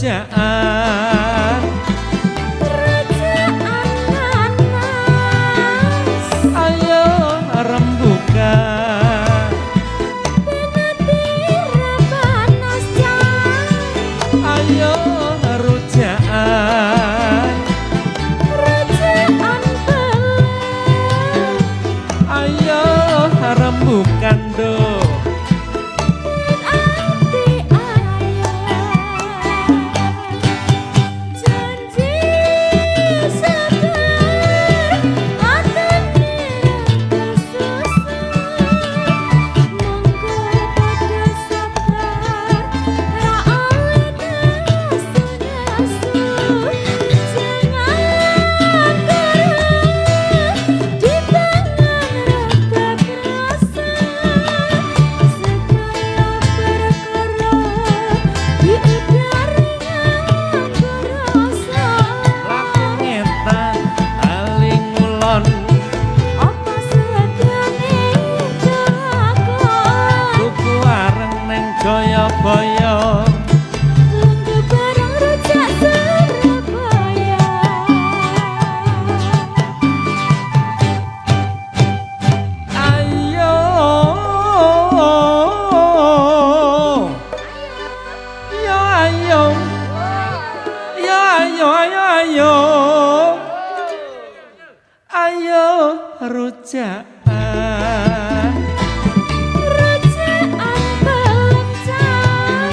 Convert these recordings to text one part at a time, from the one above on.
rujaan nanas ayo rembukan penatira panas jang ayo rujaan pelem ayo rembukan do ati ayah janji sabar atene kesusun monggo pada sabar ra oleh nasu-nasu jangan kereng di tangan rada kerasa segala perkara di udara yang berasa laku ngetan aling ngulon apa sedane kelakon tuku wareng neng Jayabaya lungguh barang rujak Surabaya ayo yo ayo yo ayo ayo ayo ayo rujaan rujaan pelencang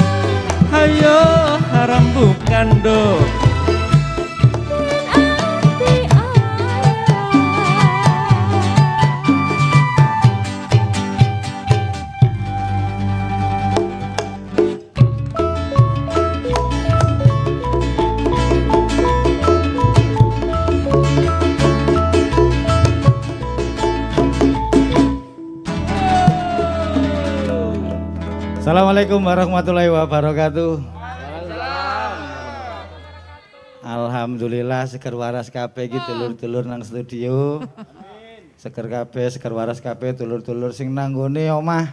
ayo rembukan do ati ayah Assalamualaikum warahmatullahi wabarakatuh. Alhamdulillah seger waras kabeh iki dulur-dulur nang studio. Seger kabeh, seger waras kabeh dulur-dulur sing nang nggone omah.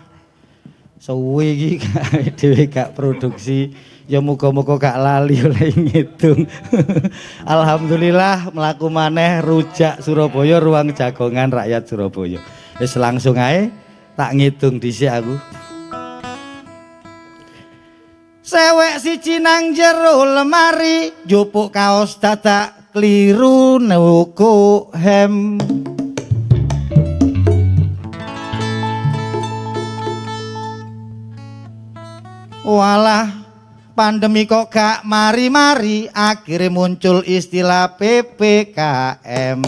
Suwi iki dhewe gak produksi. Ya muga-muga gak lali oleh ngitung. Alhamdulillah mlaku maneh rujak Surabaya ruang jagongan rakyat Surabaya. Wis langsung ae tak ngitung dhisik aku. Sewek siji nang jero lemari, jupuk kaos dadak kliru nuku hem. Walah, pandemi kok gak mari-mari, akhirnya muncul istilah PPKM.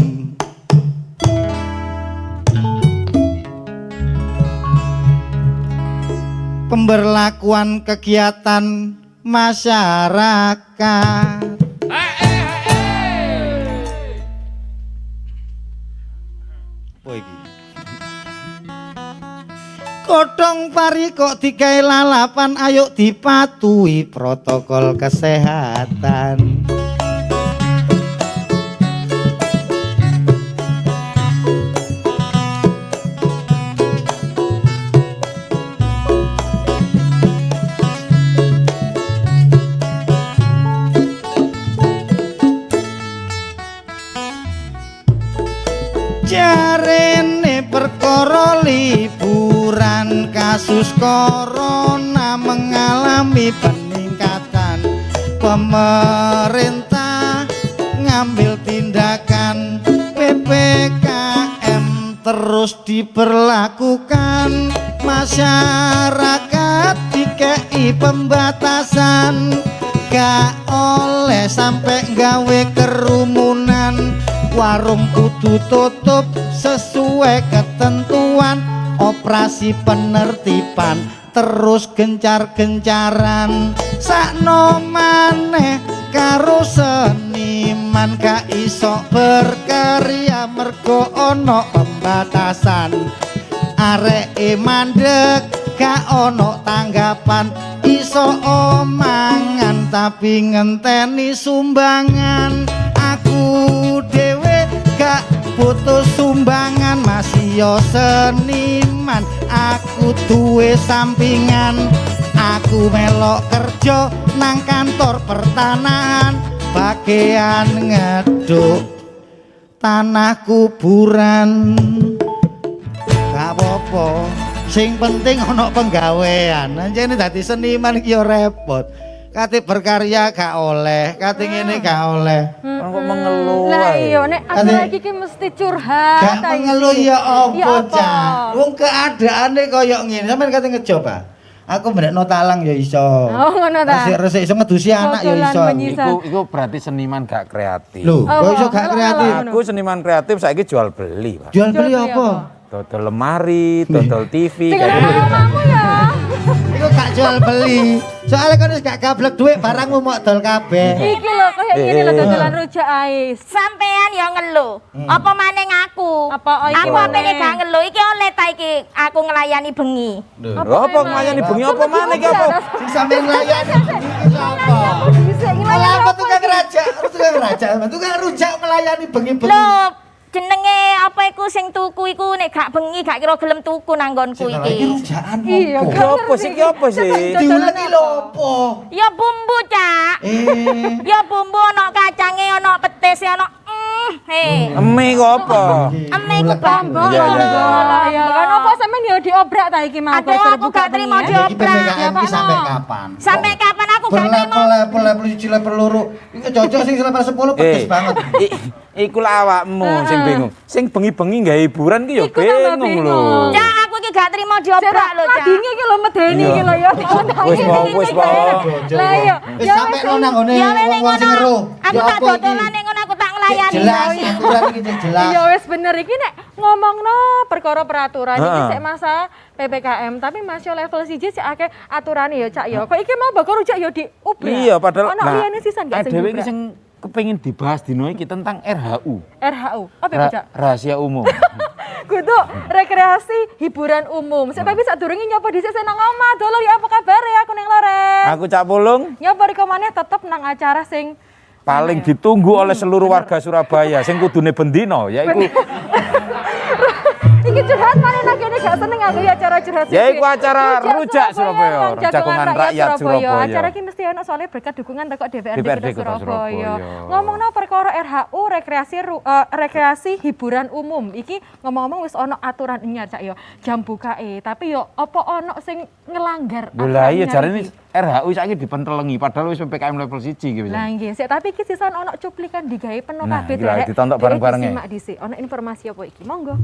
Pemberlakuan kegiatan masyarakat. Apa iki? Kodhong pari kok digawe lalapan, ayo dipatuhi protokol kesehatan. Jarene perkara liburan kasus corona mengalami peningkatan. Pemerintah ngambil tindakan, PPKM terus diberlakukan. Masyarakat dikei pembatasan, gak oleh sampai gawe kerumunan. Warung kudu tutup sesuai ketentuan. Operasi penertiban terus gencar-gencaran. Sakno maneh karo seniman gak iso berkarya mergo ono pembatasan. Areke mandek gak ono tanggapan, iso omangan tapi ngenteni sumbangan. Aku dhewe gak butuh sumbangan, masih yo seniman, aku duwe sampingan. Aku melok kerja nang kantor pertanahan bagian ngeduk tanah kuburan. Gak apa-apa, sing penting ono penggawean. Anjene dadi seniman iki yo repot. Kate berkarya gak oleh, kate ngene gak oleh. Kok mengeluh Lah ae. iya nek aku lagi ki mesti curhat. Gak ta iki. mengeluh ya Ya apa, apa? Cak? Wong keadaane koyo ngene, sampean kate ngejoba. Aku mendekno talang ya iso. Oh ngono ta. Resik-resik iso ngedusi anak ya Kotolan iso. menyisa. Iku berarti seniman gak kreatif. Lho, kok iso gak Apa? kreatif? Ngono. Aku seniman kreatif saiki jual beli, Pak. Jual beli Jual beli apa? Dodol lemari, dodol TV Tinggal kayak nang gitu. omahmu ya. Iku gak jual beli. Soalnya kan wis gak gablek duit barangmu mok dol kabeh. Iki lho koyo ngene lho dodolan rujak ae. Sampean ya ngeluh. Apa maning aku? Apa iki Aku maneh? apene gak ngeluh iki oleh ta iki aku ngelayani bengi. Lho, apa nglayani bengi apa maneh iki apa? Sing sampean layani iki sapa? Bisa Lah apa tukang rujak? Tukang rujak, tukang rujak melayani bengi-bengi. Lho, jenenge apa iku sing tuku iku nek gak bengi gak kira gelem tuku nang nggonku Iki iki. rujakan Iya, opo? Iki apa sih iki apa sih? Diuleni lho opo? Ya bumbu, Cak. Ya bumbu ana kacange, ana petis, ana Emi kok apa? Eme iku bambang. Iya, iya, iya. Ya kan apa sampean yo diobrak ta iki mau Aduh, aku gak terima Iki PPKM iki diobrak. sampai kapan? Sampai kapan aku gak terima? Berlevel-level siji level loro. Iki cocok sing level 10 pedes banget. Iku lah awakmu sing bingung. Sing bengi-bengi gawe hiburan ki ya Iku tambah bingung lho. bingung. Cak, aku iki gak terima diobrak lho, Cak. Madinge iki lho medeni iki lho ya. Wis wae. Lah iya. Wis sampe nang ngene Ya wis wong-wong sing ngeru. Aku Ya tak apa iki? dodolan ning ngono aku tak nglayani. Jelas aturan iki cek jelas. Iya wis bener iki nek ngomongno perkara peraturan iki Heeh. sik masa PPKM tapi masih level siji sik akeh aturane ya Cak ya. Kok iki mau bakal rujak ya diubrak. Iya padahal ono liyane sisan gak sing dhewe iki diubrak? sing kepengin dibahas dino iki tentang RHU. RHU. Apa ya Cak? Rahasia umum. Kudu rekreasi hiburan umum. Sik tapi sadurunge nyapa dhisik sing nang omah. Dolo ya apa kabar ya aku ning Loren. Aku Cak Pulung Nyapa riko maneh tetep nang acara sing paling ditunggu oleh seluruh warga Surabaya sing kudune bendino yaiku iki curhat maneh nang kene gak seneng aku ya acara curhat siji. Yaiku acara Rujak Surabaya, Bang, Jagongan Rakyat Surabaya. Acara iki mesti ono soalnya berkat dukungan teko DPRD DPRD Kota Kota Surabaya. Surabaya. Ngomongno perkara RHU rekreasi hiburan umum. Iki ngomong-ngomong wis ono aturan anyar Cak ya. Jam bukae, tapi yo apa ono sing ngelanggar lho lah iya anyar jarene iki? RHU saiki dipentelengi padahal wis PPKM level 1 gitu. Lah nggih, sik tapi iki sisan ono cuplikan digawe penuh Nah, kabeh iki lah, Derek. ditonton Derek bareng-bareng ya. disimak dhisik. Ono informasi apa iki? Monggo.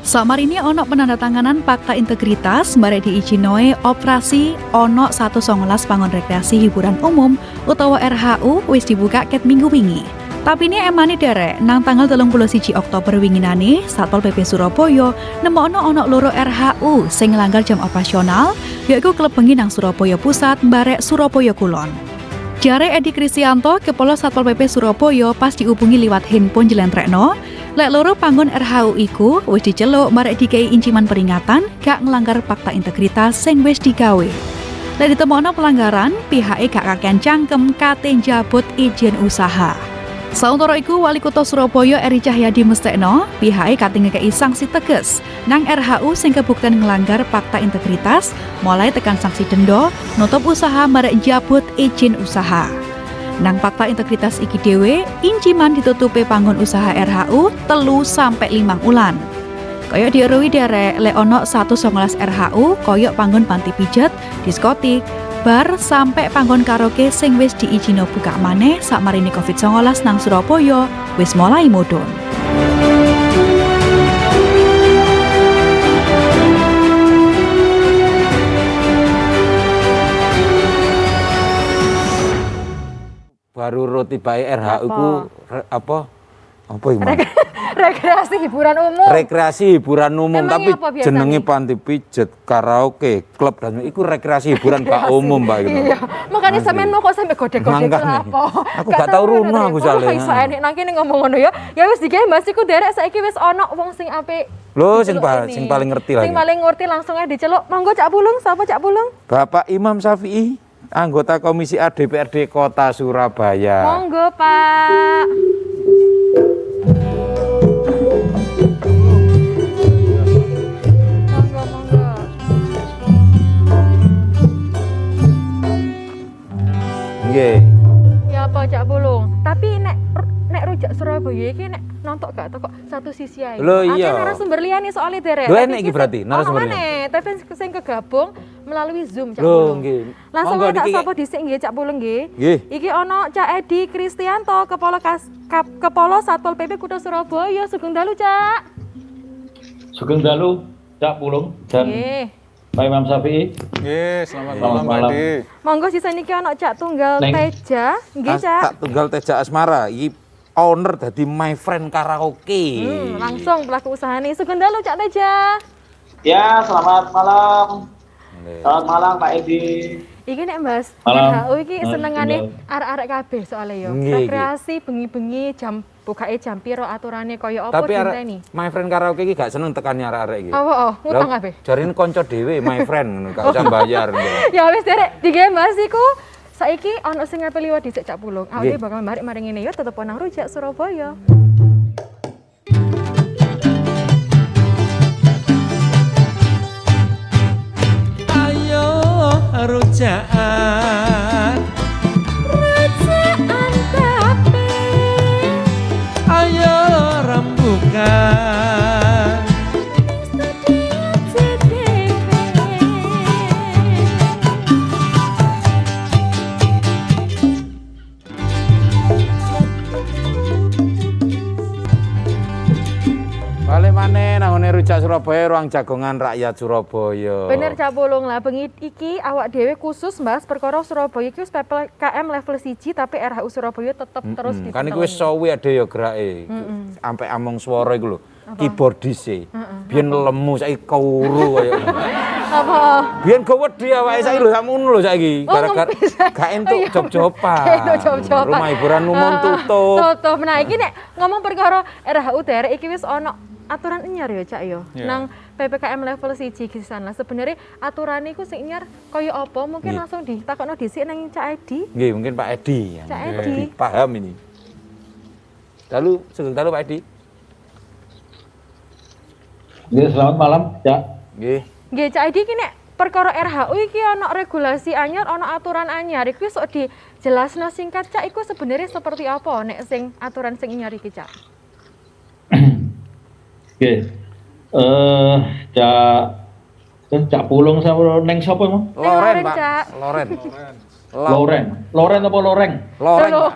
Samarini ono penandatanganan Fakta Integritas barek diijinoe operasi ono 119 pangon rekreasi hiburan umum utawa RHU wis dibuka ket minggu wingi. Tapi ini emani derek nang tanggal 31 Oktober winginane Satpol PP Surabaya nemokno ono loro RHU sing nglanggar jam operasional yaiku klebengi nang Surabaya Pusat barek Surabaya Kulon. Jare Edi Kristianto, Kepala Satpol PP Surabaya pas dihubungi liwat handphone jelentrekno, lek loro panggon RHU iku wis diceluk marek dikei inciman peringatan gak ngelanggar fakta integritas sing wis digawe. Lek ditemokno pelanggaran, pihake gak kakean cangkem kate njabut izin usaha. Sauntara iku Wali Kota Surabaya Eri Cahyadi mestekno, pihake kate ngekei sanksi tegas nang RHU sing kebukten ngelanggar fakta integritas, mulai tekan sanksi denda, nutup usaha marek njabut izin usaha. Nang fakta integritas iki dhewe, inciman ditutupi panggon usaha RHU 3-5 ulan. Kaya dieruwi derek lek ono 119 RHU koyok panggon panti pijat, diskotik, bar sampai panggon karaoke sing wis diijino buka maneh sakmarini Covid-19 nang Surabaya wis mulai mudhun. Baru roti bae RHU ku apa iku? Rekreasi hiburan umum. Rekreasi hiburan umum Emangnya tapi apa biasanya? jenenge panti pijet, karaoke, klub dan iku rekreasi hiburan gak umum Mbak gitu. Iya, makanya sampean mau kok sampe godek-godek Makanya. apa? Aku gak tau runah aku soalnya. Iso enek nang kene ngomong ngono ya. Ya wis digawe Mas iku derek saiki wis ono wong sing apik. Lho diceluk ini. sing paling ngerti lagi. Sing paling ngerti langsung aja diceluk. Monggo Cak Pulung, sapa Cak Pulung? Bapak Imam Syafi'i, anggota Komisi A DPRD Kota Surabaya. Monggo Pak. Surabaya iki nek nonton gak teko satu sisi ae. Lho, iya. Akeh narasumber liyane soalnya derek. Lho, enek iki berarti narasumbernya? Tapi sing kegabung melalui Zoom Cak Lho, Pulung. nggih. Langsung Monggo tak niki, sapa dhisik nggih Cak Pulung nggih. Nggih. Iki ana Cak Edi Kristianto Kepala Satpol PP Kutha Surabaya. Sugeng dalu, Cak. Sugeng dalu, Cak Pulung dan Nggih. Pak Imam Syafi'i. Selamat Selamat malam, malam. Adi. Monggo sisa niki ana Cak Tunggal Neng. Teja. Nggih, Cak. Tak tunggal Teja Asmara. Iki owner dadi My Friend Karaoke. Langsung pelaku usaha nih. Sugeng dalu Cak Teja. Ya, selamat malam. Selamat malam Pak Edi. Iki nek Mas, Malam. RHU iki Mas, senengane tinggal. arek-arek kabeh soalnya yo. Nggih, Rekreasi bengi-bengi jam bukae jam piro aturane kaya apa Tapi dinteni. My Friend Karaoke iki gak seneng tekani arek-arek iki. Oh, ngutang kabeh. Jarine kanca dhewe My Friend ngono, gak usah bayar. Ya wis derek, dige Mas iku saiki ana sing ngape liwat dhisik Cak Pulung. Awake Nggih. bakal maring ngene yo tetep nang Rujak Surabaya. Ayo rujaan, Rujaan tapi ayo rembukan. Balik maneh nang ngene Rujak Surabaya, ruang jagongan rakyat Surabaya. Bener Cak Pulung lah, bengi iki awak dhewe khusus Mas perkara Surabaya iki wis PPKM level 1 tapi RHU Surabaya tetep terus Kan dipantau. iku wis sowi ade ya gerake. Sampai among swara iku lho. Keyboardis e. Biyen lemu saiki kawuru kaya ngono. Apa? Biyen go wedi awake saiki lho sakmono lho saiki. Oh, Gara-gara ngempis. gak entuk Oh, iya. job-joban. Gak entuk job-joban. Rumah hiburan umum tutup. Tutup. Nah, iki nek ngomong perkara RHU derek iki wis ana aturan anyar ya Cak yo. Iya. Nang PPKM level 1 iki sana. Sebenarnya aturan iku sing anyar kaya apa? Mungkin Nggih. langsung ditakokno dhisik nang Cak Edi. Nggih, mungkin Pak Edi yang Cak lebih Edi. paham ini. Lalu, sugeng dalu Pak Edi. Ya, selamat malam, Cak. Nggih. Nggih Cak Edi iki nek perkara RHU iki ana regulasi anyar, ana aturan anyar. Iku sok dijelasno singkat Cak iku sebenarnya seperti apa nek sing aturan sing anyar iki Cak? Oke. Cak Pulung sama Neng sapa emang? Loren, Pak. Cak. Loren. Loren apa Loreng? Loren. Lho,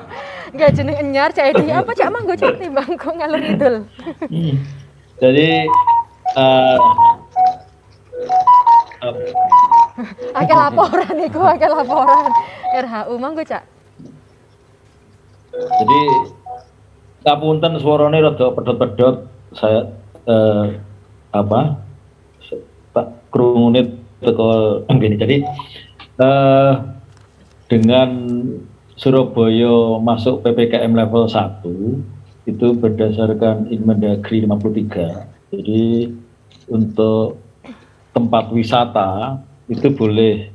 nggak jeneng anyar Cak Edi. Apa Cak manggo Cak timbang kok ngalur ngidul. Jadi Akeh laporan iku, akeh laporan. RHU manggo Cak. jadi kapunten suarane rada pedot-pedot. Saya tak krungune teko ngene. Jadi dengan Surabaya masuk PPKM level 1 itu berdasarkan Inmendagri 53. Jadi untuk tempat wisata itu boleh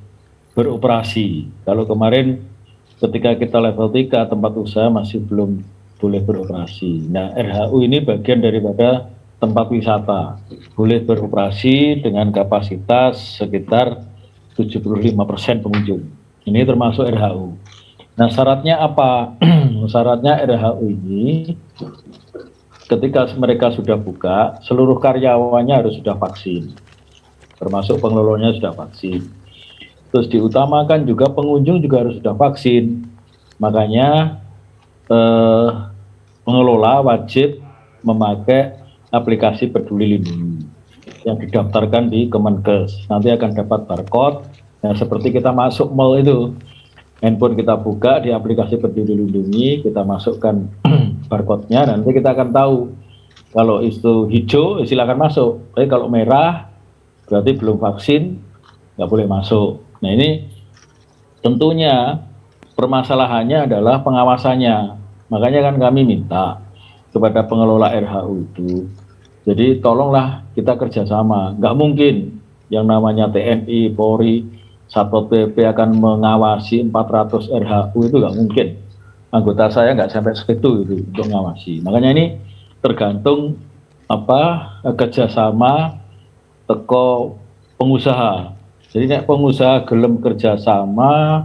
beroperasi. Kalau kemarin ketika kita level 3 tempat usaha masih belum boleh beroperasi. Nah, RHU ini bagian daripada tempat wisata. Boleh beroperasi dengan kapasitas sekitar 75% pengunjung. Ini termasuk RHU. Nah, syaratnya apa? Syaratnya RHU ini ketika mereka sudah buka, seluruh karyawannya harus sudah vaksin. Termasuk pengelolanya sudah vaksin. Terus diutamakan juga pengunjung juga harus sudah vaksin. Makanya pengelola wajib memakai aplikasi Peduli Lindungi yang didaftarkan di Kemenkes. Nanti akan dapat barcode. Nah, seperti kita masuk mall itu, handphone kita buka di aplikasi Peduli Lindungi, kita masukkan barcode-nya, nanti kita akan tahu kalau itu hijau silakan masuk, tapi kalau merah berarti belum vaksin, nggak boleh masuk. Nah, ini tentunya permasalahannya adalah pengawasannya. Makanya kan kami minta kepada pengelola RHU itu, jadi tolonglah kita kerjasama. Nggak mungkin yang namanya TNI, Polri, Satpol PP akan mengawasi 400 RHU, itu nggak mungkin. Anggota saya nggak sampai segitu itu untuk mengawasi. Makanya ini tergantung kerjasama teko pengusaha. Jadi nek pengusaha gelem kerjasama,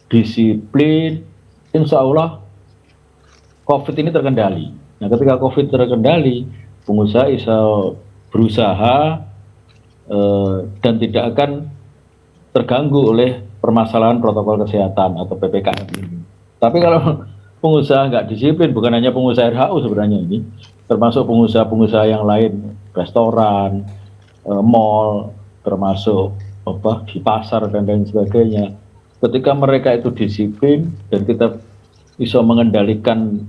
disiplin, insya Allah COVID ini terkendali. Nah, ketika COVID terkendali, pengusaha bisa berusaha dan tidak akan terganggu oleh permasalahan protokol kesehatan atau PPKM ini. Tapi kalau pengusaha nggak disiplin, bukan hanya pengusaha RHU sebenarnya ini, termasuk pengusaha-pengusaha yang lain, restoran, mall, termasuk di pasar dan lain sebagainya. Ketika mereka itu disiplin dan kita bisa mengendalikan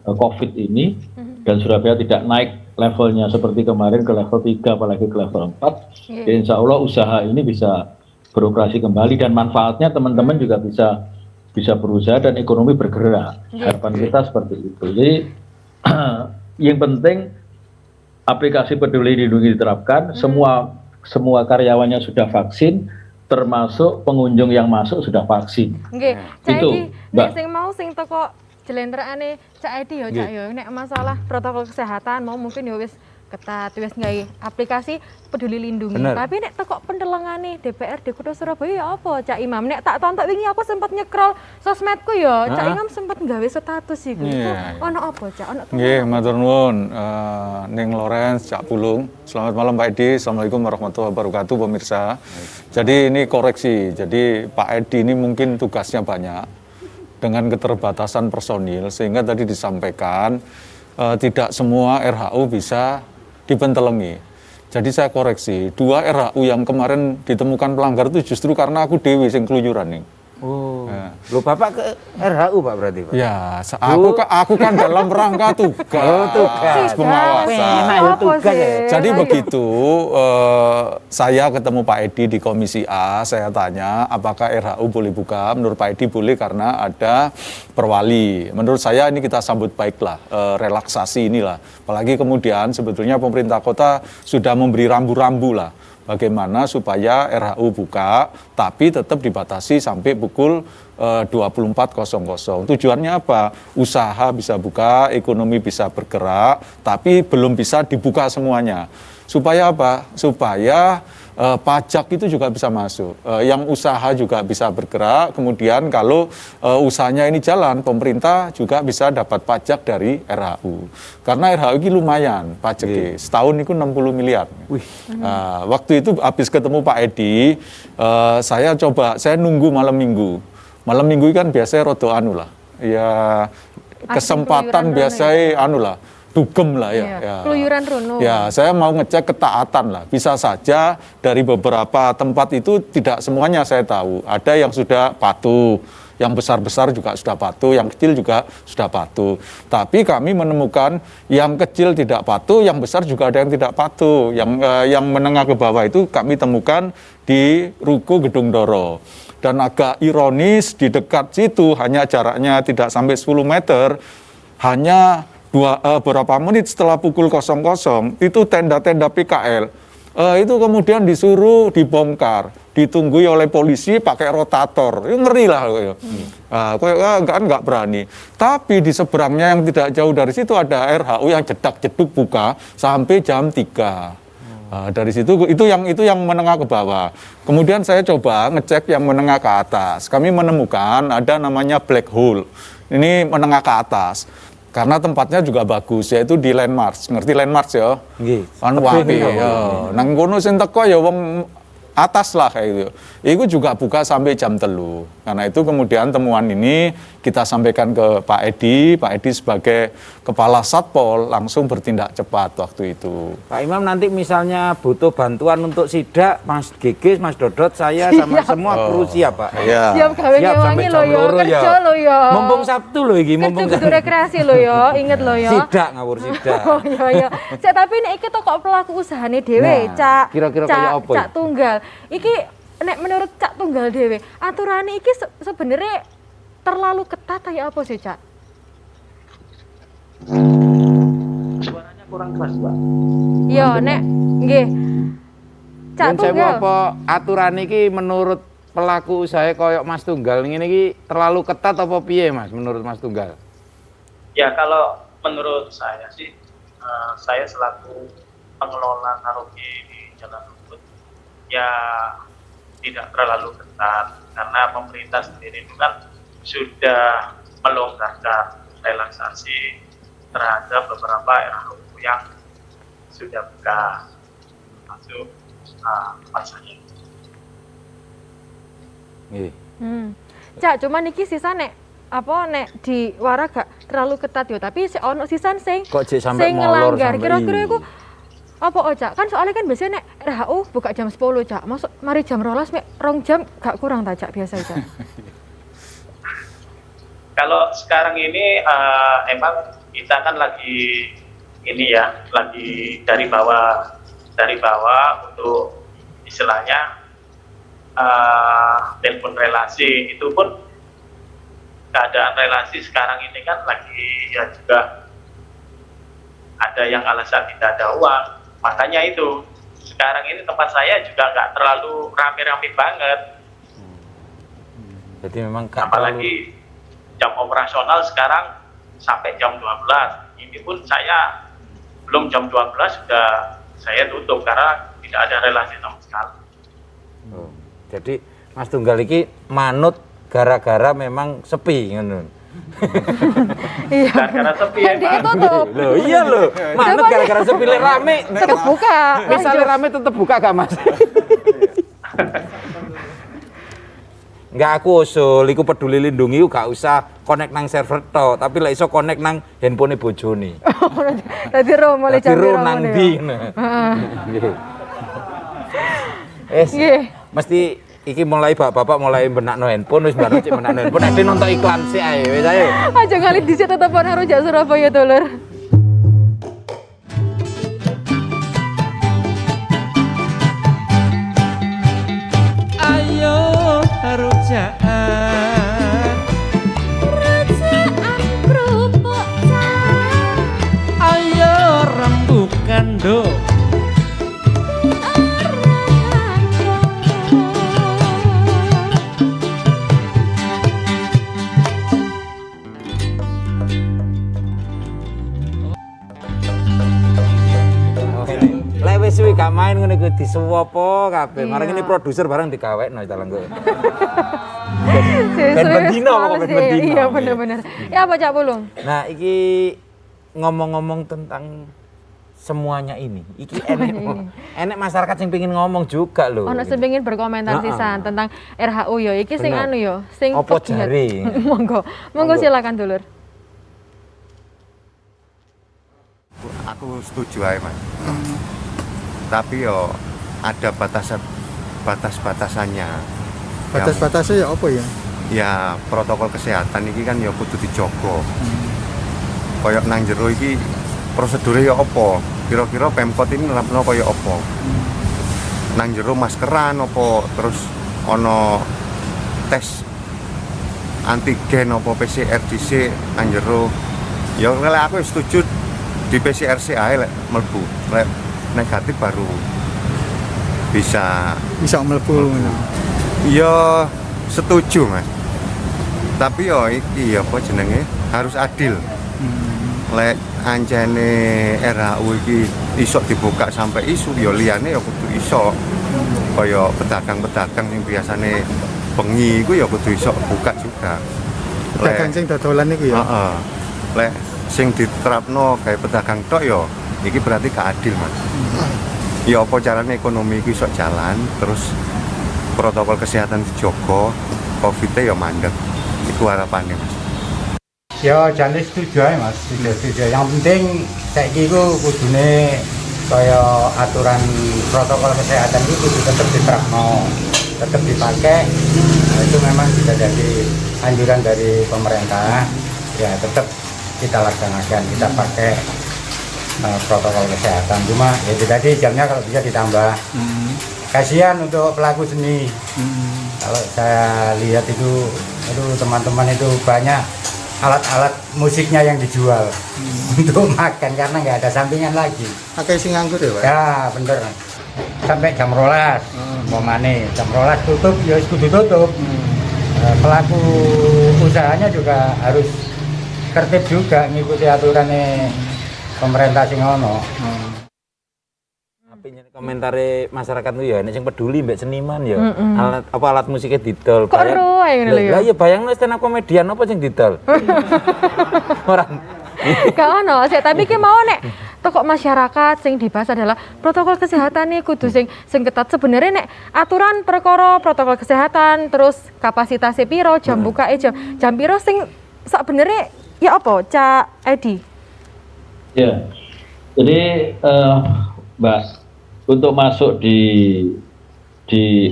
COVID ini dan Surabaya tidak naik levelnya seperti kemarin ke level 3 apalagi ke level 4, ya insya Allah usaha ini bisa beroperasi kembali dan manfaatnya teman-teman juga bisa berusaha dan ekonomi bergerak. Harapan kita seperti itu. Jadi yang penting aplikasi Peduli Lindungi diterapkan, semua karyawannya sudah vaksin, termasuk pengunjung yang masuk sudah vaksin. Nggih, itu Mbak sing mau sing teko jlentrane Cak Edi yo Cak yo nek masalah protokol kesehatan mau mungkin yo wis ketat wis nggawe aplikasi Peduli Lindungi. Bener. Tapi nek teko pendelengane DPRD Kota Surabaya ya apa Cak Imam? Nek tak tonton wingi aku sempat nyekrol sosmedku yo, Cak Imam sempat nggawe status iku. Ono apa Cak? Ono Nggih, matur nuwun. Ning Lawrence, Cak Pulung. Selamat malam Pak Edi. Assalamualaikum warahmatullahi wabarakatuh pemirsa. Jadi ini koreksi. Jadi Pak Edi ini mungkin tugasnya banyak dengan keterbatasan personil sehingga tadi disampaikan tidak semua RHU bisa dipentelengi. Jadi saya koreksi, 2 RHU yang kemarin ditemukan pelanggar itu justru karena aku dewi sing keluyuran nih. Oh, lo Bapak ke RHU Pak berarti Pak? Ya, aku kan dalam rangka tugas, pengawasan. Jadi begitu saya ketemu Pak Edi di Komisi A, saya tanya apakah RHU boleh buka? Menurut Pak Edi boleh karena ada perwali. Menurut saya ini kita sambut baiklah, relaksasi inilah. Apalagi kemudian sebetulnya pemerintah kota sudah memberi rambu-rambu lah. Bagaimana supaya RHU buka, tapi tetap dibatasi sampai pukul 24.00. Tujuannya apa? Usaha bisa buka, ekonomi bisa bergerak, tapi belum bisa dibuka semuanya. Supaya apa? Supaya pajak itu juga bisa masuk. Yang usaha juga bisa bergerak, kemudian kalau usahanya ini jalan, pemerintah juga bisa dapat pajak dari RHU. Karena RHU ini lumayan pajaknya, setahun itu 60 miliar. Waktu itu habis ketemu Pak Edi, saya nunggu malam minggu. Malam minggu kan biasanya rodo anu lah, ya kesempatan biasanya anu lah. Dugem lah ya. Keluyuran Runo. Ya, saya mau ngecek ketaatan lah. Bisa saja dari beberapa tempat itu tidak semuanya saya tahu. Ada yang sudah patuh, yang besar-besar juga sudah patuh, yang kecil juga sudah patuh. Tapi kami menemukan yang kecil tidak patuh, yang besar juga ada yang tidak patuh. Yang menengah ke bawah itu kami temukan di Ruko Gedung Doro. Dan agak ironis di dekat situ hanya jaraknya tidak sampai 10 meter, hanya beberapa menit setelah pukul 00 itu tenda-tenda PKL itu kemudian disuruh dibongkar, ditunggui oleh polisi pakai rotator. Ngeri lah nggak berani. Tapi di seberangnya yang tidak jauh dari situ ada RHU yang jedak-jeduk buka sampai jam 3. Dari situ itu yang menengah ke bawah. Kemudian saya coba ngecek yang menengah ke atas. Kami menemukan ada namanya black hole. Ini menengah ke atas. Karena tempatnya juga bagus, yaitu di Landmarks. Ngerti Landmarks ya? Nggih. Anu wapi ya. Nang kono sing teko ya wong atas lah kayak gitu. Itu juga buka sampai jam 3. Karena itu kemudian temuan ini kita sampaikan ke Pak Edi. Pak Edi sebagai Kepala Satpol langsung bertindak cepat waktu itu. Pak Imam nanti misalnya butuh bantuan untuk sidak, Mas Gegis, Mas Dodot, saya sama semua kru siap Pak. Ya. Siap gawe ngewangi lho ya, kerja lho ya. Mumpung Sabtu lho iki, mumpung Kerja kudu rekreasi lho ya, inget lho ya. sidak ngawur sidak. Oh iya. Cak tapi nek iki kok pelaku usahane dhewe, Nah, Cak. kira-kira kayak apa Cak ya? Tunggal. Iki nek menurut Cak Tunggal dhewe, aturane iki sebenarnya terlalu ketat kayak apa sih, Cak? Suaranya kurang keras, Mbak. Iya, nek nggih. Cak Nyun sewu Tunggal. apa aturan iki menurut pelaku usaha koyok Mas Tunggal ngene iki terlalu ketat apa piye Mas menurut Mas Tunggal? Ya kalau menurut saya sih, saya selaku pengelola karaoke di Jalan Rungkut, ya tidak terlalu ketat karena pemerintah sendiri itu kan sudah melonggarkan relaksasi terhadap beberapa RHU yang sudah buka masuk tempat saya. Nggih. Cak, cuman iki sisa nek di Wara gak terlalu ketat yo, tapi ono sisan sing Kok jek sampe molor ngelanggar. sampe Kira-kira iku apa Cak? Kan soalnya kan biasanya nek RHU buka jam 10 Cak. Masuk mari jam 12 mek 2 jam gak kurang ta Cak biasa Cak. Kalau sekarang ini emang kita kan lagi dari bawah untuk istilahnya telepon relasi. Itu pun keadaan relasi sekarang ini kan lagi ya juga ada yang alasan tidak ada uang. Makanya itu sekarang ini tempat saya juga nggak terlalu rame-rame banget. Jadi memang Apalagi jam operasional sekarang sampai jam 12. Ini pun saya belum jam 12 sudah saya tutup karena tidak ada relasi sama sekali. Jadi Mas Tunggal iki manut gara-gara memang sepi ngono. Iya. Gara-gara sepi ya, Dia Pak. tutup. Loh iya loh, manut gara-gara sepi lek rame. Tetep buka. Misalnya rame tetep buka gak Mas? Enggak, aku usul, iku Peduli Lindungi gak usah connect nang server to, tapi lek iso connect nang handphone bojone. Tadi ro mulai jam Dadi ro piro nang ngono ya? ndi ngono. Nggih. Nggih. Mesti iki mulai bapak-bapak mulai benakno handphone, wis baru cek benakno handphone. Nek nonton iklan sik ae, wis ayo. Aja kali dhisik tetepan karo Jak Surabaya Dulur. Ayo rujaan Rujaan kerupuk Cak. ayo rembukan do Lek wis suwi gak main ngene iku disuwopo kabeh. Marang ini produser barang digawekno talangku. Ben bendino kok ben bendino. Iya bener-bener. Ya apa Cak Pulung? Nah, iki ngomong-ngomong tentang semuanya ini. Iki enek masyarakat yang pengen ngomong juga loh. Ono sing pengin berkomentar sisan tentang RHU yo. Iki sing Bener. anu yo, sing Apa pegiat. jare? Monggo silakan Dulur. Aku setuju aja Mas. Tapi yo ada batas-batasannya. Batas-batasnya ya apa ya? Ya protokol kesehatan ini kan ya kudu dijogo. Koyok nang jero iki prosedurnya ya apa? Kira-kira Pemkot ini nerapno koyok apa? Nang jero maskeran apa terus ono tes antigen apa PCR dhisik nang jero. Ya lek aku setuju di PCR ae lek mlebu. Lek negatif baru bisa mlebu. Iya setuju Mas. Tapi yo iki apa jenenge harus adil. Lek ancene RHU iki iso dibuka sampai isu yo liyane yo kudu iso. Kaya pedagang-pedagang yang biasane bengi iku yo kudu iso buka juga. Pedagang sing dodolan niku ya. Heeh. Lek sing diterapno kayak pedagang tok yo iki berarti gak adil Mas. Ya apa carane ekonomi iki iso jalan terus protokol kesehatan dijogo, Covid-nya ya mandek. Itu harapannya Mas. Ya jane setuju ae Mas, setuju. Yang penting saiki iku kudune kaya aturan protokol kesehatan itu kudu tetep diterapno, tetep dipakai. Nah, itu memang sudah jadi anjuran dari pemerintah. Ya tetap kita laksanakan, kita pakai protokol kesehatan. Cuma ya itu tadi jamnya kalau bisa ditambah. Kasihan untuk pelaku seni. Kalau saya lihat itu teman-teman itu banyak alat-alat musiknya yang dijual untuk makan karena nggak ada sampingan lagi. Akeh sing nganggur ya, Pak? Ya bener. Sampai jam 12. Mau mane jam 12 tutup ya kudu tutup. Pelaku usahanya juga harus tertib juga ngikuti aturannya pemerintah sing ono. Komentare masyarakat tuh ya nek sing peduli mbek seniman ya. Alat musiknya didol. Kok ero ae ngene lho ya. Lah ya bayangno stand up komedian apa sing didol? Gak ono sih, tapi ki mau nek toko masyarakat sing dibahas adalah protokol kesehatan nih kudu sing ketat. Sebenarnya nek aturan perkara protokol kesehatan terus kapasitasnya piro, jam buka jam piro sing sebenarnya ya apa Cak Edi? Ya. Jadi Mbak, untuk masuk di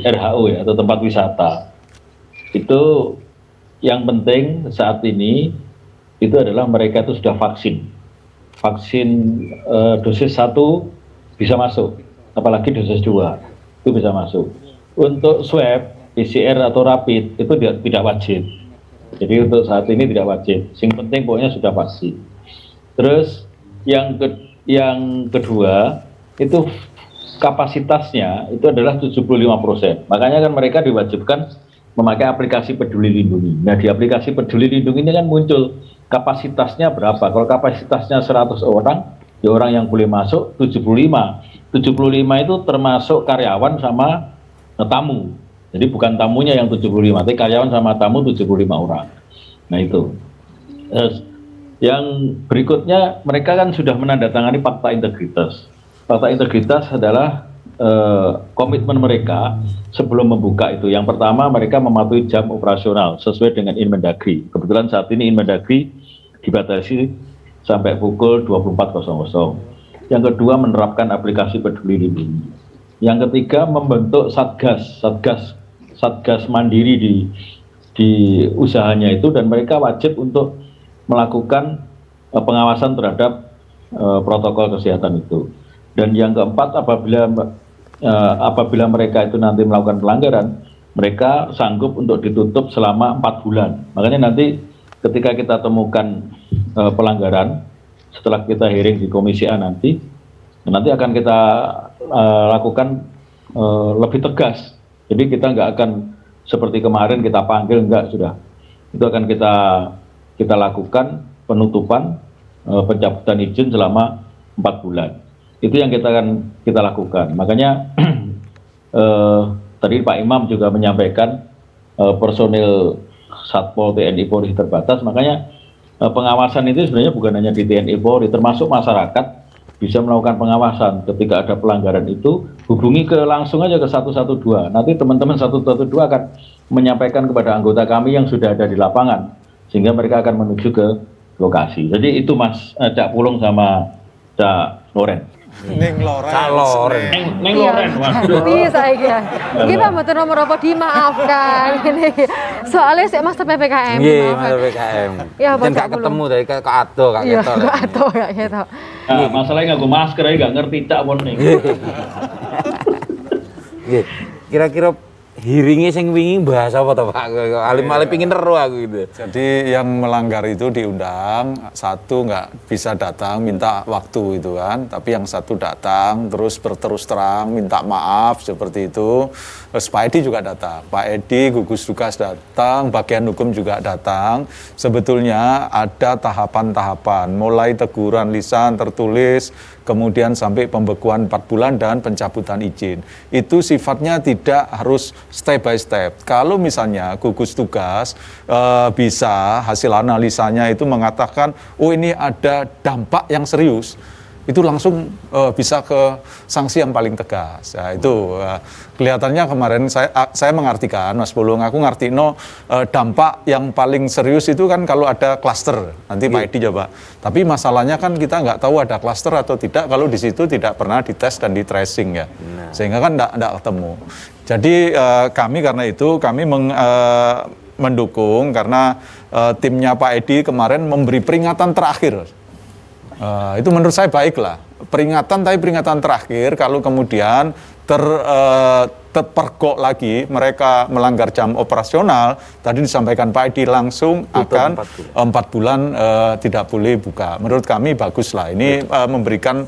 RHU ya atau tempat wisata itu yang penting saat ini itu adalah mereka itu sudah vaksin dosis 1 bisa masuk, apalagi dosis 2 itu bisa masuk. Untuk swab PCR atau rapid itu tidak wajib, jadi untuk saat ini tidak wajib, yang penting pokoknya sudah vaksin. Terus yang kedua itu kapasitasnya itu adalah 75%. Makanya kan mereka diwajibkan memakai aplikasi Peduli Lindungi. Nah, di aplikasi Peduli Lindungi ini kan muncul kapasitasnya berapa. Kalau kapasitasnya 100 orang, ya orang yang boleh masuk 75. 75 itu termasuk karyawan sama tamu. Jadi bukan tamunya yang 75, tapi karyawan sama tamu 75 orang. Nah, itu. Yang berikutnya mereka kan sudah menandatangani fakta integritas. Fakta integritas adalah komitmen mereka sebelum membuka itu. Yang pertama mereka mematuhi jam operasional sesuai dengan Inmendagri. Kebetulan saat ini Inmendagri dibatasi sampai pukul 24.00. Yang kedua menerapkan aplikasi Peduli Lindungi. Yang ketiga membentuk satgas mandiri di usahanya itu, dan mereka wajib untuk melakukan pengawasan terhadap protokol kesehatan itu. Dan yang keempat, apabila mereka itu nanti melakukan pelanggaran, mereka sanggup untuk ditutup selama 4 bulan. Makanya nanti ketika kita temukan pelanggaran, setelah kita hearing di Komisi A nanti akan kita lakukan lebih tegas. Jadi kita nggak akan seperti kemarin kita panggil, enggak, sudah. Itu akan kita lakukan penutupan, pencabutan izin selama 4 bulan. Itu yang kita lakukan. Makanya tadi Pak Imam juga menyampaikan personil Satpol TNI Polri terbatas. Makanya pengawasan itu sebenarnya bukan hanya di TNI Polri, termasuk masyarakat bisa melakukan pengawasan. Ketika ada pelanggaran itu hubungi langsung aja ke 112. Nanti teman-teman 112 akan menyampaikan kepada anggota kami yang sudah ada di lapangan, sehingga mereka akan menuju ke lokasi. Jadi itu Mas Cak Pulung sama Cak Loren. Neng Loren. Neng Loren. Bisa ya. Iki Pak mboten nomor apa dimaafkan. Ini soalnya sik Master PPKM. Nggih, Master PPKM. Ya, Jen gak ketemu dari kak ado, kak Iya, ketok. kak ado kak ketok. Nah, masalahnya nganggo masker aja gak ngerti Cak Pon nih. Nggih. Kira-kira hearing-e sing wingi bahas apa to, Pak? Alim-alim pengin ero aku gitu. Jadi yang melanggar itu diundang, satu nggak bisa datang, minta waktu itu kan. Tapi yang satu datang, terus berterus terang, minta maaf seperti itu. Terus Pak Edi juga datang, Pak Edi, gugus tugas datang, bagian hukum juga datang. Sebetulnya ada tahapan-tahapan, mulai teguran lisan, tertulis, kemudian sampai pembekuan 4 bulan dan pencabutan izin. Itu sifatnya tidak harus step by step. Kalau misalnya gugus tugas bisa hasil analisanya itu mengatakan, oh ini ada dampak yang serius, itu langsung bisa ke sanksi yang paling tegas. Ya, itu kelihatannya kemarin saya mengartikan, Mas Pulung, aku ngerti dampak yang paling serius itu kan kalau ada klaster. Nanti Pak Edi coba. Tapi masalahnya kan kita nggak tahu ada klaster atau tidak kalau di situ tidak pernah dites dan di tracing ya. Sehingga kan nggak ketemu. Jadi kami karena itu kami mendukung karena timnya Pak Edi kemarin memberi peringatan terakhir. Itu menurut saya baiklah. Peringatan tapi peringatan terakhir kalau kemudian terpergok lagi mereka melanggar jam operasional, tadi disampaikan Pak Edi langsung akan 4 bulan tidak boleh buka. Menurut kami baguslah. Ini memberikan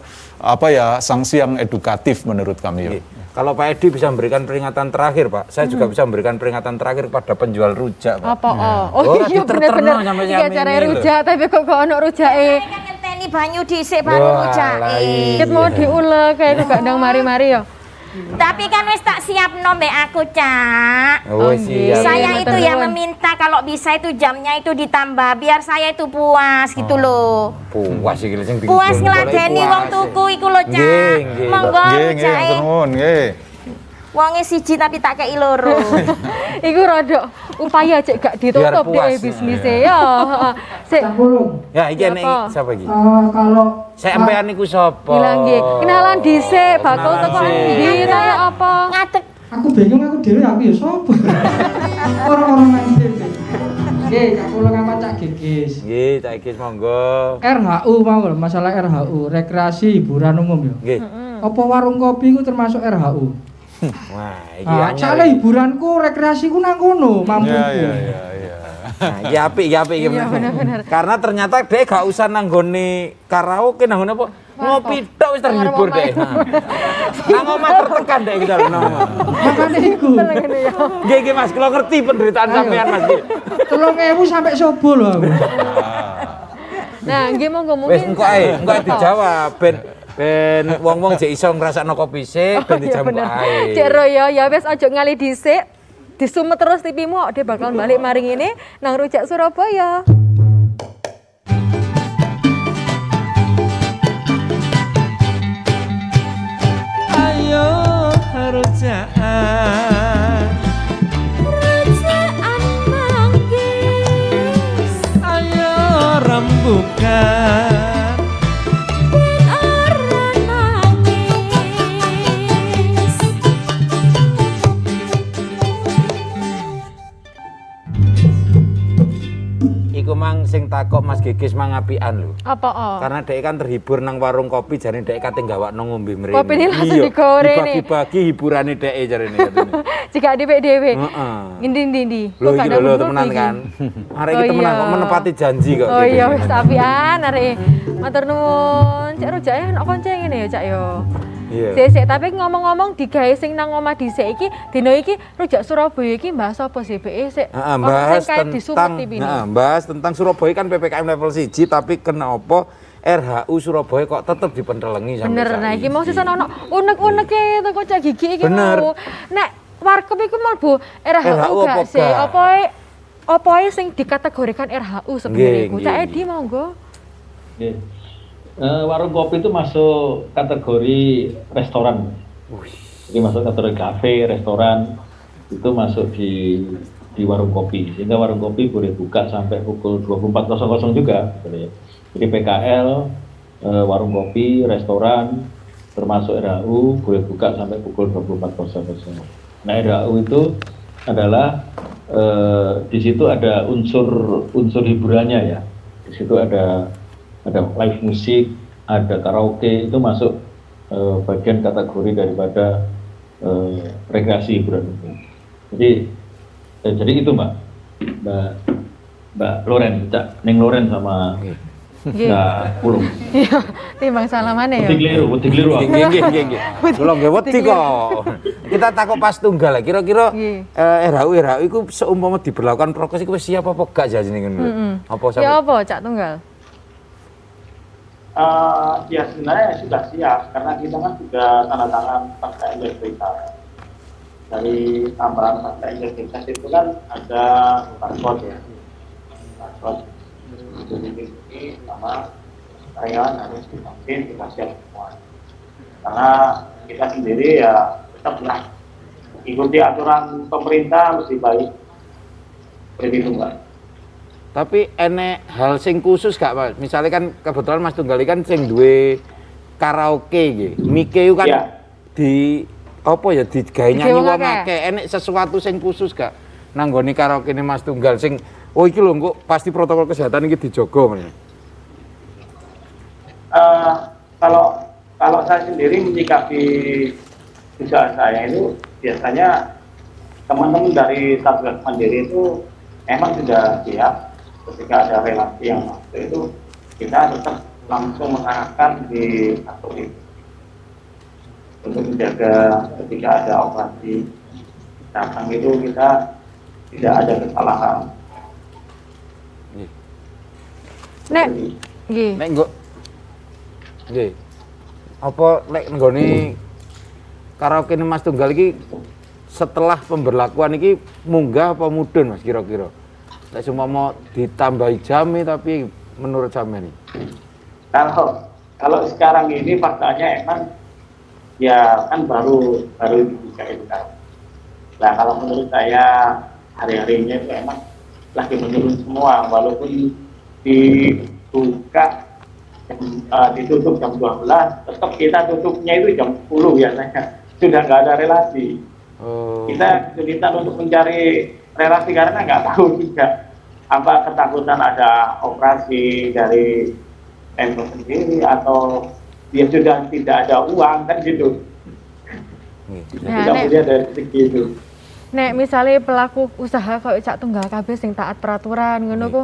sanksi yang edukatif menurut kami. Kalau Pak Edi bisa memberikan peringatan terakhir, Pak, saya juga bisa memberikan peringatan terakhir kepada penjual rujak, Pak. Apa? Oh iya bener-bener. Iki acara rujak, tapi kok ono rujake. Ngenteni banyu dhisik baru rujake. Ket mau diulek kayak gak ndang mari-mari ya. Tapi kan wis tak siapno mbek aku, Cak. Oh, siap. Saya itu ya Nuwun. meminta kalau bisa itu jamnya itu ditambah biar saya itu puas gitu loh. Puas iki sing Puas ngeladeni wong tuku iku lho, Cak. Nggih, Monggo, Nggih, nggih, Cak. matur nuwun, nggih. Wonge siji tapi tak kei loro. Iku rada upaya cek gak ditutup Biar puas. deh bisnisnya ya. Sik. Ya, iki enek Siapa? sapa iki? Kalau Sampean niku sapa? Bilang nggih, kenalan dhisik, bakal Kenalan teko sik. endi kaya apa? Ngadeg. aku bingung aku dhewe aku ya sapa. Orang-orang nang dhewe. Nggih, Cak kula ngamat Cak Gegis. Nggih, Cak Igis monggo. RHU mau lho, masalah RHU, rekreasi hiburan umum ya. Nggih. Apa warung kopi ku termasuk RHU? Wah, iki Ah, anyar. soalnya hiburanku, rekreasiku nang kono, mampuku. Iya. Nah, iki apik iki Iya, bener-bener. Karena ternyata dia gak usah nanggone karaoke nanggone apa? Ngopi tok wis terhibur deh. Nang omah tertekan deh kita nang omah. Makane iku. Nggih Mas, kula ngerti penderitaan sampean Mas. 3.000 sampai subuh lho aku. Nah, nggih monggo Wis mungkin. engko ae dijawab ben wong-wong jek iso ngrasakno kopi sik ben dijambuk ae. Cek Royo ya wis aja ngali dhisik. Disumet terus TV-mu dia bakal balik maring ini nang Rujak Surabaya. Ayo rujaan, Rujaan manggis. ayo rembukan, Ben ora nangis. Iku mang sing takok Mas Gegis mang apian lho. Apa oh? Karena dek kan terhibur nang warung kopi jane dek kate gawakno ngombe mrene. Kopi ini langsung Iya, digoreng nih. dibagi-bagi hiburane dek jarene katene. Jika dhewe-dhewe. Heeh. Ndi. Lho iki lho temenan kan. Arek iki Oh, temenan iya. kok menepati janji kok. Oh Gegis. iya wis apian arek. Matur nuwun. Cek Rujak enak konco ngene ya, Cak yo. Iya. Sik, tapi ngomong-ngomong digawe sing nang omah dhisik iki, dina iki Rujak Surabaya iki bahas apa sih, BE sik? Heeh, Ono bahas sing kayak disumet tentang TV-ne. bahas tentang Surabaya kan PPKM level 1 tapi kenapa RHU Surabaya kok tetep dipentelengi sampai Bener, nah iki mau sisan ono unek-uneke to kok Cak Gigi iki Bener. mau. Nek warkop iku mlebu RHU RHU gak apa sih? gak? Apa sing dikategorikan RHU sebenarnya iku? Nggih, Cak nggih. Edi monggo. Oke. Warung kopi itu masuk kategori restoran. Jadi masuk kategori kafe, restoran itu masuk di warung kopi. Sehingga warung kopi boleh buka sampai pukul 24.00 juga. Gitu ya. Jadi PKL, warung kopi, restoran, termasuk RHU boleh buka sampai pukul 24.00. Nah RHU itu adalah di situ ada unsur hiburannya ya. Di situ ada live musik, ada karaoke, itu masuk bagian kategori daripada rekreasi hiburan umum. Jadi itu Mbak Loren, Cak Neng Loren sama Mbak Pulung. Iya, timbang salamane ya. Wedi keliru aku. Nggih. Kula nggih wedi kok. Kita takut pas tunggal lah. Kira-kira RHU iku seumpama diberlakukan prokes iku wis siap apa gak jajine ngono? Apa sampe? Ya apa Cak Tunggal? Ya sebenarnya sudah siap karena kita kan sudah tanda tangan fakta integritas. Dari tambahan fakta integritas itu kan ada barcode ya, barcode itu diikuti sama karyawan harus divaksin, kita siap semua. Karena kita sendiri ya tetaplah ikuti aturan pemerintah lebih baik begitu Mbak. Tapi enek hal sing khusus gak Mas? Misalnya kan kebetulan Mas Tunggali kan sing duwe karaoke iki. Mike kan Iya. di apa ya digawe nyanyi wong wong akeh. akeh. Enek sesuatu sing khusus gak nanggone karaoke ini Mas Tunggal sing oh iki lho kok pasti protokol kesehatan iki dijogo men. Kalau saya sendiri menyikapi usaha saya itu biasanya teman-teman dari Satgas Mandiri itu memang sudah siap ketika ada relasi yang masuk itu kita tetap langsung mengarahkan di satu itu untuk menjaga ketika ada operasi datang itu kita tidak ada kesalahan. Nek nggih. Nek nggo nggih. Apa lek nggone karaoke ini Mas Tunggal iki setelah pemberlakuan iki munggah apa mudhun Mas kira-kira? Nek mau ditambahi jam tapi menurut sampean nih. Kalau sekarang ini faktanya emang ya kan baru dibuka itu kan. Nah kalau menurut saya hari-harinya itu emang lagi menurun semua, walaupun dibuka ditutup jam 12, tetap kita tutupnya itu jam 10 biasanya, sudah nggak ada relasi. Kita kesulitan untuk mencari relasi karena nggak tahu juga apa ketakutan ada operasi dari Pemkot sendiri atau dia sudah tidak ada uang kan gitu. Tidak melihat dari segi itu. Nek misalnya pelaku usaha kayak Cak Tunggal kabeh sing taat peraturan ngono ku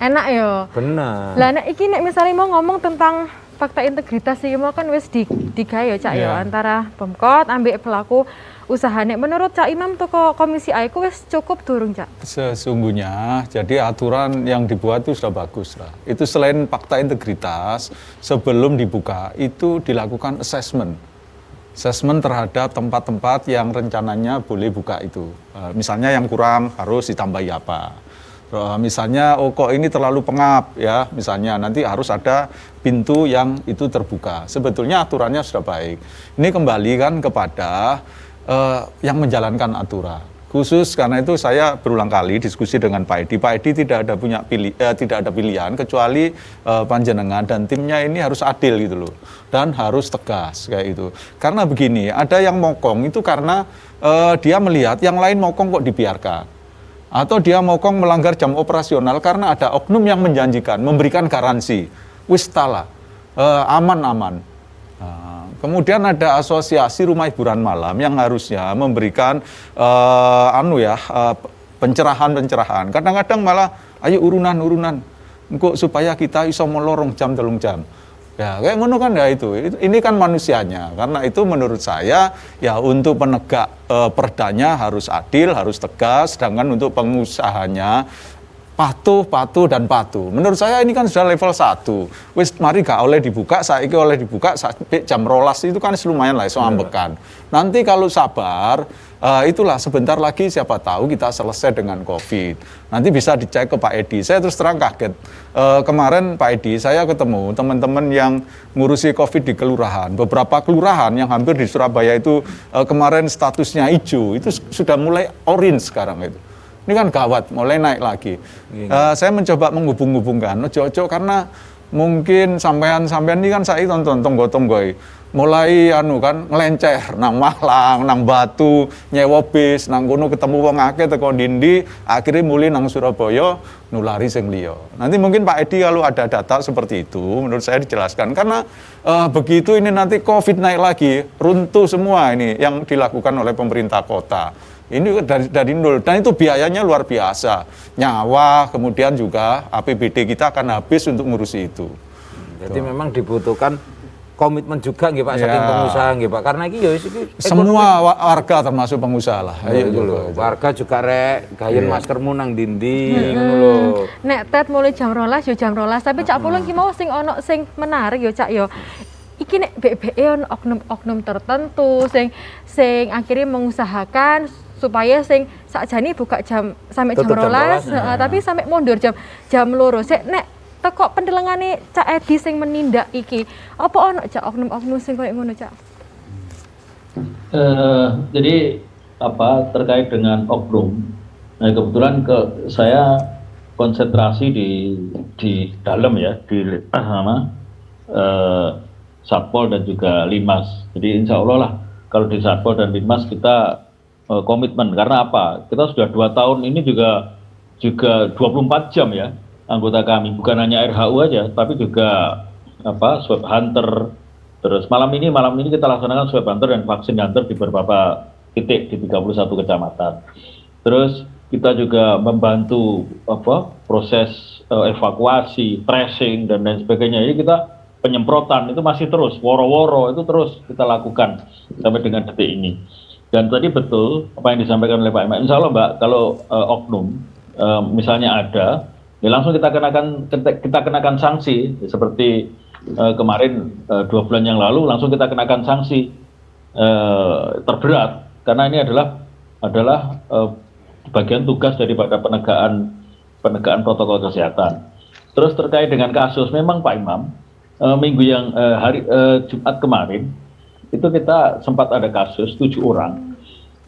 enak ya. Bener. Lah nek iki nek misalnya mau ngomong tentang fakta integritas iki mau kan wis digawe ya Cak ya antara Pemkot ambek pelaku usaha. Nek menurut Cak Imam toko Komisi A iku wis cukup durung Cak? Sesungguhnya jadi aturan yang dibuat itu sudah bagus lah. Itu selain fakta integritas sebelum dibuka itu dilakukan assessment terhadap tempat-tempat yang rencananya boleh buka itu. Misalnya yang kurang harus ditambahi apa. Misalnya kok ini terlalu pengap ya, misalnya nanti harus ada pintu yang itu terbuka. Sebetulnya aturannya sudah baik. Ini kembali kan kepada yang menjalankan aturan. Khusus karena itu saya berulang kali diskusi dengan Pak Edi. Pak Edi tidak ada pilihan kecuali panjenengan dan timnya ini harus adil gitu loh, dan harus tegas kayak itu. Karena begini, ada yang mokong itu karena dia melihat yang lain mokong kok dibiarkan, atau dia mokong melanggar jam operasional karena ada oknum yang menjanjikan memberikan garansi, wis tala, aman-aman. Kemudian ada asosiasi rumah hiburan malam yang harusnya memberikan pencerahan. Kadang-kadang malah ayo urunan engko supaya kita iso melorong jam 3 jam. Ya kayak ngono kan ya itu. Ini kan manusianya. Karena itu menurut saya ya untuk penegak perdanya harus adil, harus tegas, sedangkan untuk pengusahanya patuh. Menurut saya ini kan sudah level 1. Wis mari gak oleh dibuka, saiki oleh dibuka sampai jam 12 itu kan lumayan lah iso ambekan. Nanti kalau sabar, itulah sebentar lagi siapa tahu kita selesai dengan Covid. Nanti bisa dicek ke Pak Edi. Saya terus terang kaget. Kemarin Pak Edi saya ketemu teman-teman yang ngurusi Covid di kelurahan. Beberapa kelurahan yang hampir di Surabaya itu kemarin statusnya hijau, itu sudah mulai orange sekarang itu. Ini kan gawat, mulai naik lagi. Saya mencoba menghubung-hubungkan, ojo-ojo karena mungkin sampean ini kan saya tonton tonggo-tonggoi, mulai kan ngelencer nang Malang, nang Batu, nyewa bis, nang kono ketemu wong akeh teko Dindi, akhirnya mulai nang Surabaya nulari sing liya. Nanti mungkin Pak Edi kalau ada data seperti itu, menurut saya dijelaskan karena begitu ini nanti Covid naik lagi, runtuh semua ini yang dilakukan oleh pemerintah kota. Ini dari nol, dan itu biayanya luar biasa. Nyawa, kemudian juga APBD kita akan habis untuk ngurusi itu. Jadi memang dibutuhkan komitmen juga nggih Pak saking pengusaha nggih Pak. Karena iki ya semua warga termasuk pengusaha lah. Ayo dulu. Warga juga rek gayen maskermu nang dindi ngono lho. Nek tet mulai jam 12 ya jam 12, tapi Cak Pulung ki mau sing ono sing menarik ya Cak ya. Iki nek BBE ono oknum-oknum tertentu sing akhirnya mengusahakan supaya sing sakjane buka jam sampai jam 12, tapi sampai mundur jam loro. Sik nek teko pendelengane Cak Edi sing menindak iki, apa ono Cak oknum-oknum sing koyo ngono Cak? Jadi terkait dengan oknum. Nah, kebetulan saya konsentrasi di dalam ya di Satpol dan juga Linmas. Jadi insya Allah lah kalau di Satpol dan Linmas kita komitmen, karena apa? Kita sudah 2 tahun ini juga 24 jam ya anggota kami, bukan hanya RHU aja, tapi juga swab hunter. Terus malam ini kita laksanakan swab hunter dan vaksin hunter di beberapa titik di 31 kecamatan. Terus kita juga membantu proses evakuasi, tracing dan lain sebagainya. Jadi kita penyemprotan itu masih terus, woro-woro itu terus kita lakukan sampai dengan detik ini. Dan tadi betul apa yang disampaikan oleh Pak Imam. Insya Allah Mbak, kalau oknum misalnya ada, ya langsung kita kenakan sanksi. Seperti kemarin 2 bulan yang lalu langsung kita kenakan sanksi terberat karena ini adalah bagian tugas daripada penegakan protokol kesehatan. Terus terkait dengan kasus, memang Pak Imam, minggu yang Jumat kemarin itu kita sempat ada kasus 7 orang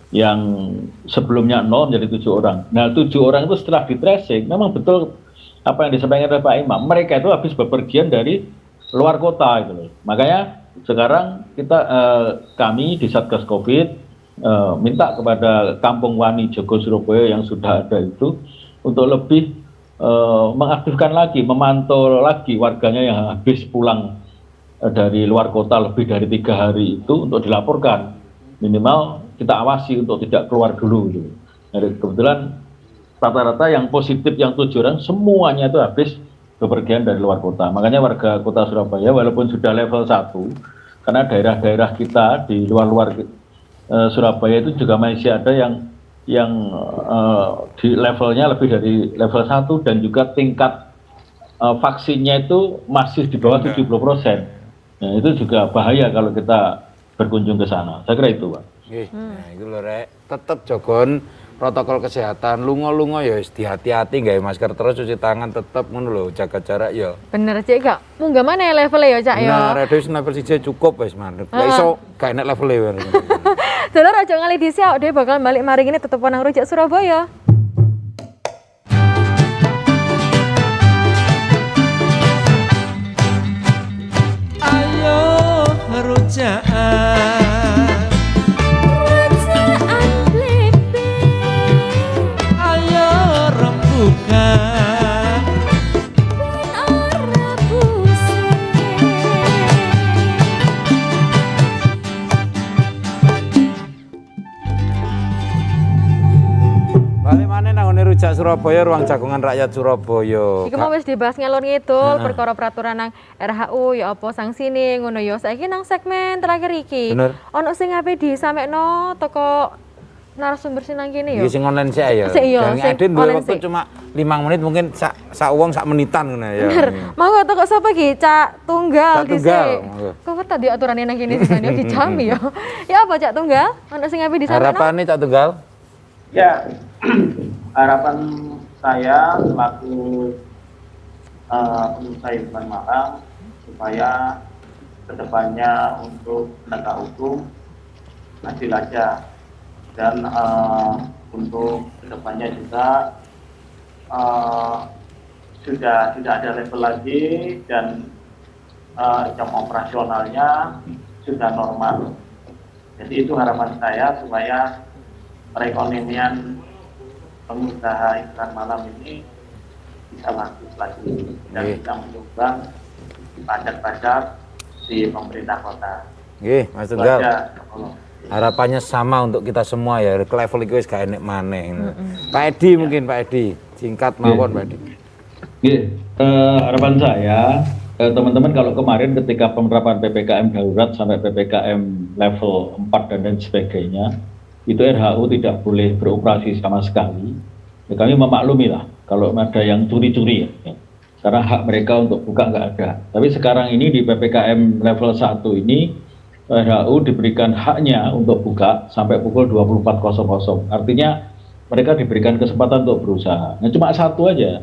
yang sebelumnya 0 menjadi 7 orang. Nah 7 orang itu setelah di tracing, memang betul apa yang disampaikan oleh Pak Imam, mereka itu habis bepergian dari luar kota gitu loh. Makanya sekarang kami di Satgas Covid minta kepada Kampung Wani Jogo Surabaya yang sudah ada itu untuk lebih mengaktifkan lagi, memantau lagi warganya yang habis pulang dari luar kota lebih dari 3 hari itu untuk dilaporkan, minimal kita awasi untuk tidak keluar dulu gitu. Jadi kebetulan rata-rata yang positif yang 7 orang semuanya itu habis bepergian dari luar kota. Makanya warga kota Surabaya walaupun sudah level 1, karena daerah-daerah kita di luar Surabaya itu juga masih ada yang di levelnya lebih dari level 1 dan juga tingkat vaksinnya itu masih di bawah 70%. Nah, itu juga bahaya kalau kita berkunjung ke sana. Saya kira itu, Pak. Nah, itu lho Rek, tetep jogon protokol kesehatan, lunga-lunga ya wis hati-hati gawe masker terus, cuci tangan tetep ngono lho, jaga jarak ya. Bener Cik, gak munggah mana ya levelnya ya Cak ya. Nah, Rek level 1 cukup wis mandek. Gak iso gak enak levelnya. Dulur aja ngalih dhisik kok dhewe bakal balik mari ini tetep nang Rujak Surabaya. Ayo rujaan, Rujaan Blackpink, ayo rembukan, ben ora pusing. Balik maneh nang ngene Rujak Surabaya, ruang jagongan rakyat Surabaya. Iki mau wis dibahas ngelor ngidul perkara peraturan nang RHU ya apa sanksine ngono ya. Saiki nang segmen terakhir iki. Bener. Ono sing ape disamekno teko narasumber sing nang kene ya. Iki sing online sik ya. Sik iya, Yang sing Adin duwe online waktu sik. cuma 5 menit mungkin sak wong sak menitan ngono ya. Bener. Mau teko sapa iki? Cak Tunggal Cak Tunggal. dhisik. Kok tadi aturane nang kene sing dijami ya. Ya apa Cak Tunggal? Ono sing ape disamekno? Harapane Cak Tunggal? Ya, harapan saya selaku pengusaha hiburan malam supaya kedepannya untuk penegak hukum adil aja, dan untuk kedepannya juga sudah tidak ada level lagi dan jam operasionalnya sudah normal. Jadi itu harapan saya supaya perekonomian pengusaha hiburan malam ini bisa bagus lagi dan bisa menyumbang pajak-pajak di pemerintah kota. Nggih, Mas Tunggal. Harapannya sama untuk kita semua ya, ke level iki wis gak enek maneh. Pak Edi mungkin, Pak Edi, singkat mawon Pak Edi. Nggih, harapan saya teman-teman kalau kemarin ketika penerapan PPKM darurat sampai PPKM level 4 dan lain sebagainya, itu RHU tidak boleh beroperasi sama sekali. Ya, kami memaklumi lah kalau ada yang curi-curi ya. Karena hak mereka untuk buka nggak ada. Tapi sekarang ini di PPKM level 1 ini RHU diberikan haknya untuk buka sampai pukul 24.00. Artinya mereka diberikan kesempatan untuk berusaha. Nah cuma satu aja,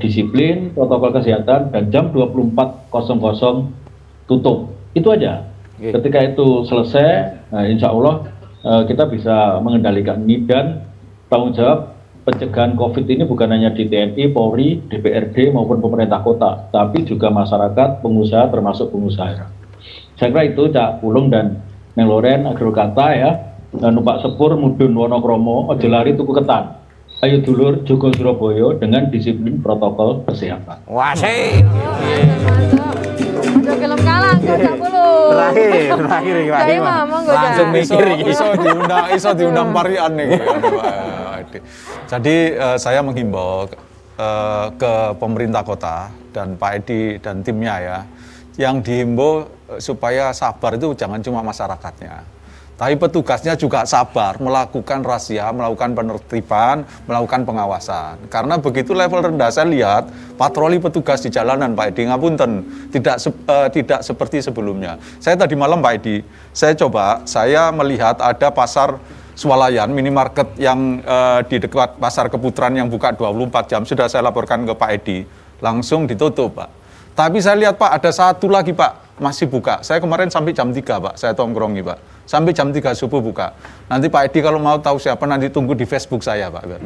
disiplin, protokol kesehatan, dan jam 24.00 tutup. Itu aja. Ketika itu selesai, nah, insya Allah kita bisa mengendalikan ini, dan tanggung jawab pencegahan COVID ini bukan hanya di TNI, Polri, DPRD maupun pemerintah kota, tapi juga masyarakat, pengusaha termasuk pengusaha. Saya kira itu Cak Pulung dan Neng Loren Agrokata ya, numpak sepur mudun Wonokromo, ojo lari tuku ketan. Ayo dulur Jogo Surabaya dengan disiplin protokol kesehatan. Wah sih. Ojo film kalah kok Cak Pulung. Terakhir iki Pak. Langsung mikir iki. Iso diundang parian nih. Jadi saya menghimbau ke pemerintah kota dan Pak Edi dan timnya ya, yang dihimbau supaya sabar itu jangan cuma masyarakatnya, Tapi petugasnya juga sabar melakukan razia, melakukan penertiban, melakukan pengawasan. Karena begitu level rendah saya lihat patroli petugas di jalanan Pak Edi ngapunten tidak seperti sebelumnya. Saya tadi malam Pak Edi, saya melihat ada pasar swalayan minimarket yang di dekat pasar Keputaran yang buka 24 jam sudah saya laporkan ke Pak Edi, langsung ditutup Pak. Tapi saya lihat Pak ada satu lagi Pak masih buka. Saya kemarin sampai jam 3 Pak, saya tongkrongi Pak. Sampai jam 3 subuh buka. Nanti Pak Edi kalau mau tahu siapa nanti tunggu di Facebook saya Pak.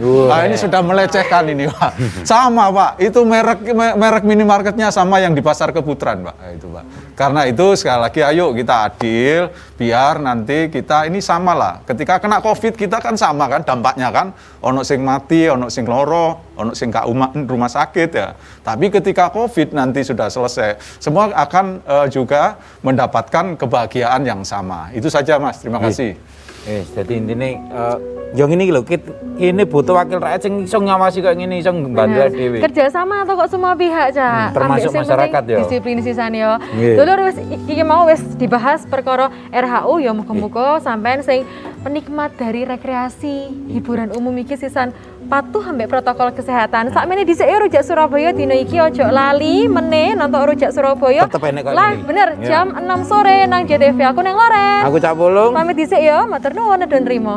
Ini sudah melecehkan ini Pak. Sama Pak, itu merek minimarketnya sama yang di pasar Keputaran Pak. Itu Pak. Karena itu sekali lagi ayo kita adil, biar nanti kita ini sama lah. Ketika kena COVID kita kan sama kan dampaknya kan. Ono sing mati, ono sing loro, ono sing gak rumah sakit ya. Tapi ketika COVID nanti sudah selesai, semua akan juga mendapatkan kebahagiaan yang sama. Itu saja Mas, terima kasih. Jadi intinya yang ini lho, ini butuh wakil rakyat yang iso ngawasi kayak gini, iso membantu dhewe. Kerjasama atau kok semua pihak, Cak. Termasuk masyarakat ya. Disiplin sisan yo. Dulur wis iki mau wis dibahas perkara RHU ya muga-muga sampean sing penikmat dari rekreasi hiburan umum iki sisan patuh ambek protokol kesehatan. Sakmene dhisik yo Rujak Surabaya dina iki ojo lali meneh nonton Rujak Surabaya. Tetep enek kok Lah bener jam 6 sore nang JTV. Aku nang Loren. Aku Cak Pulung. Pamit dhisik yo, matur nuwun nedon trimo.